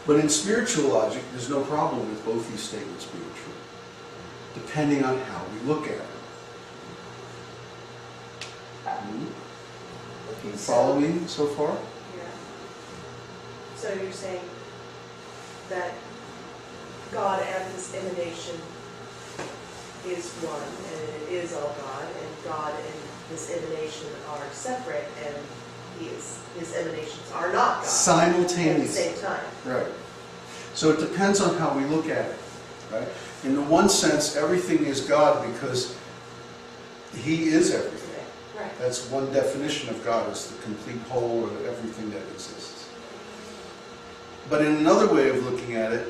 But in spiritual logic, there's no problem with both these statements being true, depending on how we look at it. Okay, Follow me so far? Yeah. So you're saying that God and this emanation is one, and it is all God, and God and this emanation are separate, and his emanations are not God. Simultaneously. At the same time. Right. So it depends on how we look at it. Right? In the one sense, everything is God because He is everything. Right. That's one definition of God, as the complete whole of everything that exists. But in another way of looking at it,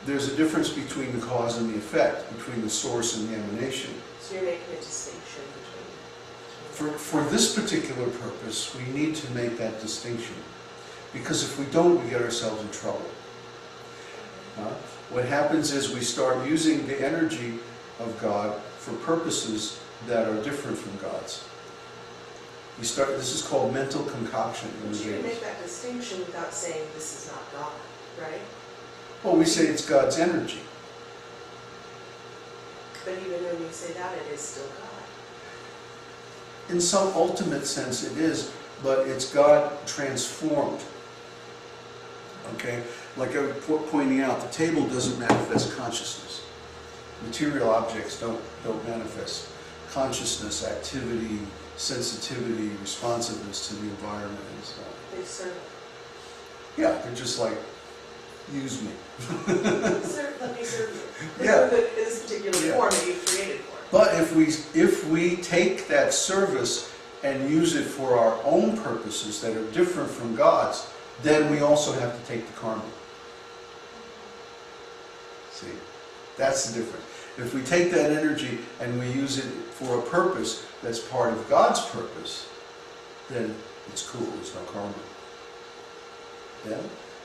there's a difference between the cause and the effect, between the source and the emanation. So you're making a distinction between... For this particular purpose, we need to make that distinction. Because if we don't, we get ourselves in trouble. What happens is we start using the energy of God for purposes that are different from God's. This is called mental concoction. But you can make that distinction without saying this is not God, right? Well, we say it's God's energy. But even when you say that, it is still God. In some ultimate sense it is, but it's God transformed. Okay? Like I was pointing out, the table doesn't manifest consciousness. Material objects don't manifest consciousness, activity, sensitivity, responsiveness to the environment and stuff. They serve. Yeah, they're just like, use me. Let me serve you. Yeah. In this particular form that you've created for it. But if we take that service and use it for our own purposes that are different from God's, then we also have to take the karma. See, that's the difference. If we take that energy and we use it for a purpose that's part of God's purpose, then it's cool, there's no karma. Yeah?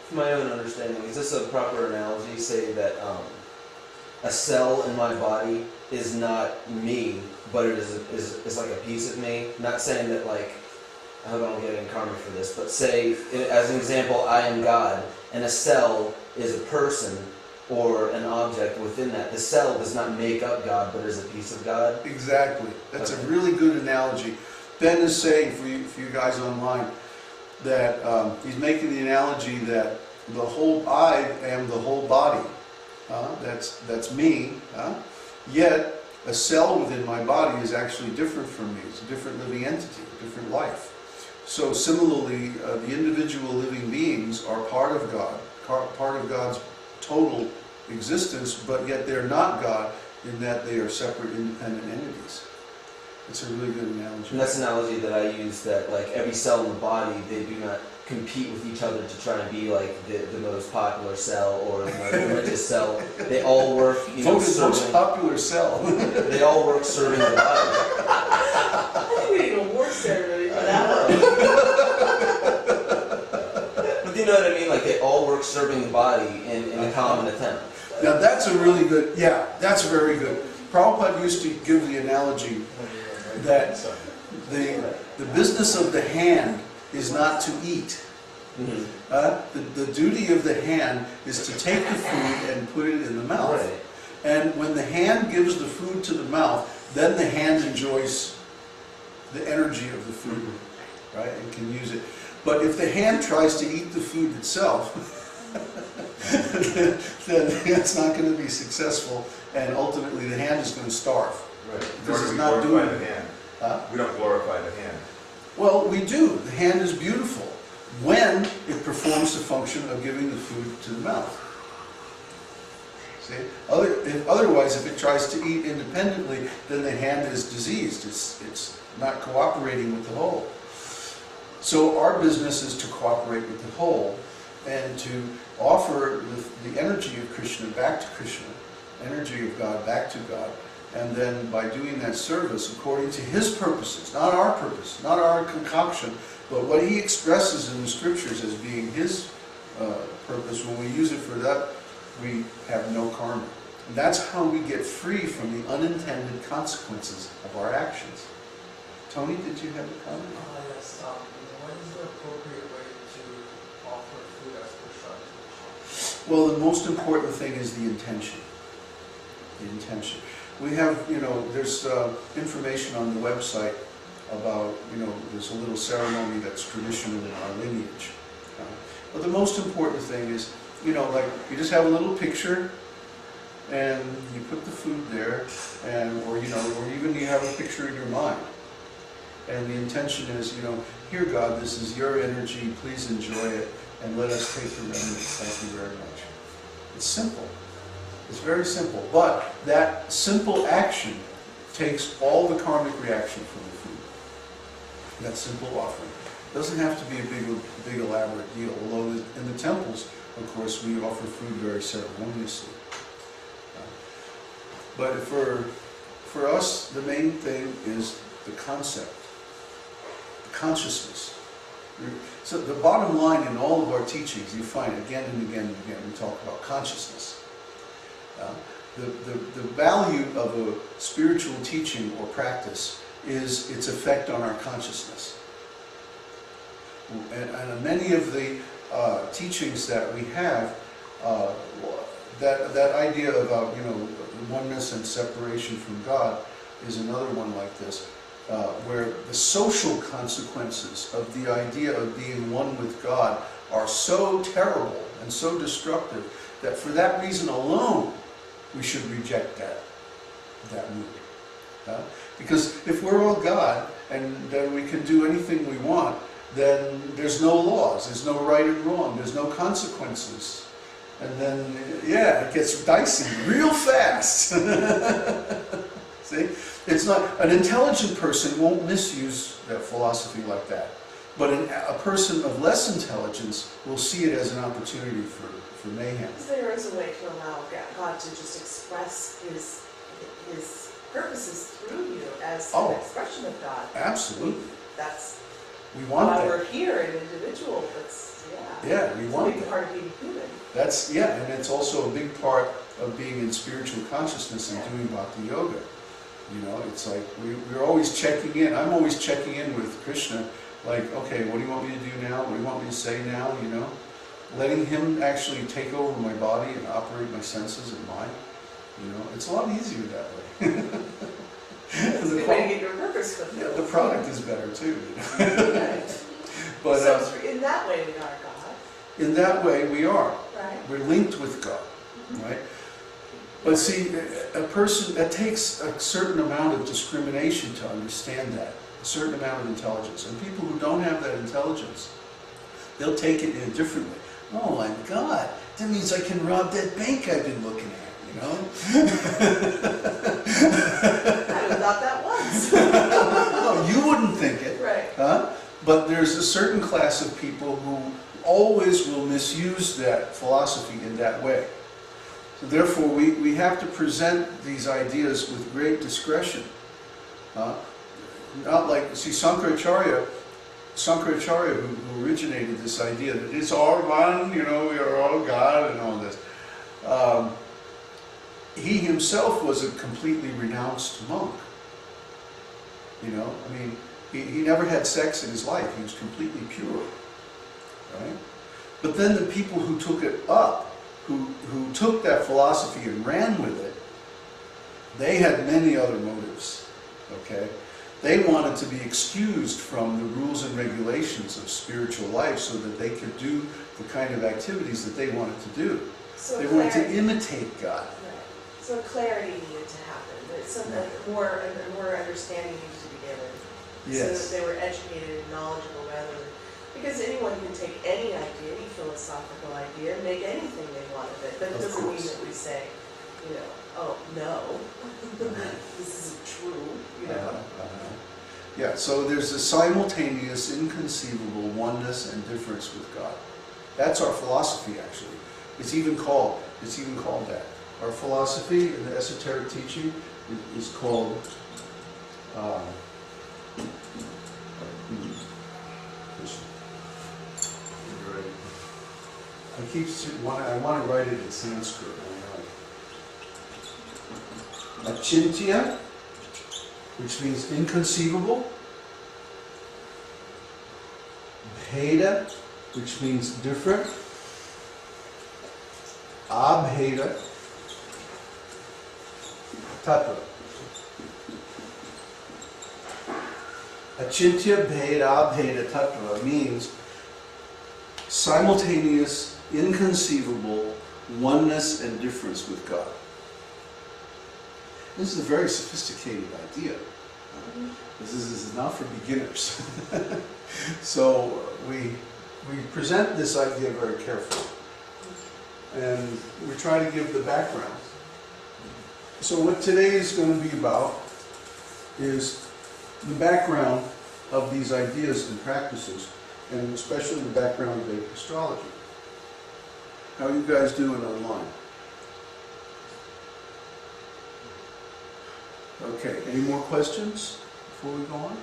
From my own understanding, is this a proper analogy? Say that a cell in my body is not me, but it is like a piece of me. Not saying that, like, I hope I don't get any karma for this, but say, as an example, I am God, and a cell is a person or an object within that. The cell does not make up God, but is a piece of God. Exactly. That's a really good analogy. Ben is saying, for you guys online, that he's making the analogy that I am the whole body. That's me. Yet, a cell within my body is actually different from me. It's a different living entity, a different life. So similarly, the individual living beings are part of God, part of God's total existence, but yet they're not God in that they are separate, independent entities. It's a really good analogy. And that's an analogy that I use, that like every cell in the body, they do not compete with each other to try and be like the most popular cell or the richest cell. They all work, Voted most popular cell. They all work serving the body. I think we need a award ceremony for that one. But you know what I mean? Like they all work serving the body in a common attempt. Now that's a really good, that's very good. Prabhupada used to give the analogy that the business of the hand is not to eat. The duty of the hand is to take the food and put it in the mouth. Right. And when the hand gives the food to the mouth, then the hand enjoys the energy of the food, right, and can use it. But if the hand tries to eat the food itself, then it's not going to be successful, and ultimately the hand is going to starve. Right. Because it's we not glorify doing the hand. Huh? We don't glorify the hand. Well, we do. The hand is beautiful when it performs the function of giving the food to the mouth. See? Otherwise, if it tries to eat independently, then the hand is diseased. It's not cooperating with the whole. So our business is to cooperate with the whole and to offer the energy of Krishna back to Krishna, energy of God back to God. And then by doing that service according to His purposes, not our purpose, not our concoction, but what He expresses in the scriptures as being His purpose, when we use it for that, we have no karma. And that's how we get free from the unintended consequences of our actions. Tony, did you have a comment? Yes. What is the appropriate way to offer food as prasad? Well, the most important thing is the intention. The intention. We have, there's information on the website about, there's a little ceremony that's traditional in our lineage. But the most important thing is, like you just have a little picture and you put the food there, and or even you have a picture in your mind. And the intention is, here God, this is your energy, please enjoy it, and let us take the remedy. Thank you very much. It's simple. It's very simple. But that simple action takes all the karmic reaction from the food. That simple offering. It doesn't have to be a big elaborate deal, although in the temples, of course, we offer food very ceremoniously. But for us, the main thing is the concept, the consciousness. So the bottom line in all of our teachings, you find again and again and again, we talk about consciousness. The value of a spiritual teaching or practice is its effect on our consciousness. And many of the teachings that we have, that idea about oneness and separation from God is another one like this, where the social consequences of the idea of being one with God are so terrible and so destructive that for that reason alone we should reject that mood. Because if we're all God and then we can do anything we want, then there's no laws, there's no right and wrong, there's no consequences. And then, it gets dicey real fast. See? It's not, an intelligent person won't misuse that philosophy like that. But a person of less intelligence will see it as an opportunity for mayhem. There is a way to allow God to just express his purposes through you as an expression of God. Absolutely. We want why that. We're here, an individual. We want a big part of being human. And it's also a big part of being in spiritual consciousness and doing bhakti yoga. It's like we're always checking in. I'm always checking in with Krishna, like, okay, what do you want me to do now? What do you want me to say now? Letting him actually take over my body and operate my senses and mind. It's a lot easier that way. It's a good way to get your purpose fulfilled. The product is better too. But so in that way we are God. In that way we are. Right. We're linked with God. Right? But see, a person, that takes a certain amount of discrimination to understand that, a certain amount of intelligence. And people who don't have that intelligence, they'll take it in a different way. Oh my God, that means I can rob that bank I've been looking at, I haven't thought that once. No, you wouldn't think it. Right. Huh? But there's a certain class of people who always will misuse that philosophy in that way. So therefore, we have to present these ideas with great discretion. Not like, see, Sankaracharya, who originated this idea that it's all one, we are all God and all this. He himself was a completely renounced monk. He never had sex in his life. He was completely pure. Right? But then the people who took it up, who took that philosophy and ran with it, they had many other motives. Okay? They wanted to be excused from the rules and regulations of spiritual life so that they could do the kind of activities that they wanted to do. So they wanted to imitate God. Right. So clarity needed to happen. More understanding needed to be given. Yes. So that they were educated and knowledgeable rather than... Because anyone can take any idea, any philosophical idea, and make anything they want of it. But it doesn't mean that we say, oh, no, this isn't true, Yeah, so there's a simultaneous, inconceivable oneness and difference with God. That's our philosophy, actually. It's even called that. Our philosophy in the esoteric teaching is called I want to write it in Sanskrit. Achintya, which means inconceivable. Bheda, which means different. abheda tattva. Achintya bheda abheda tattva means simultaneous, inconceivable oneness and difference with God. This is a very sophisticated idea. This is not for beginners. So we present this idea very carefully. And we try to give the background. So what today is going to be about is the background of these ideas and practices, and especially the background of Vedic astrology. How are you guys doing online? Okay, any more questions before we go on?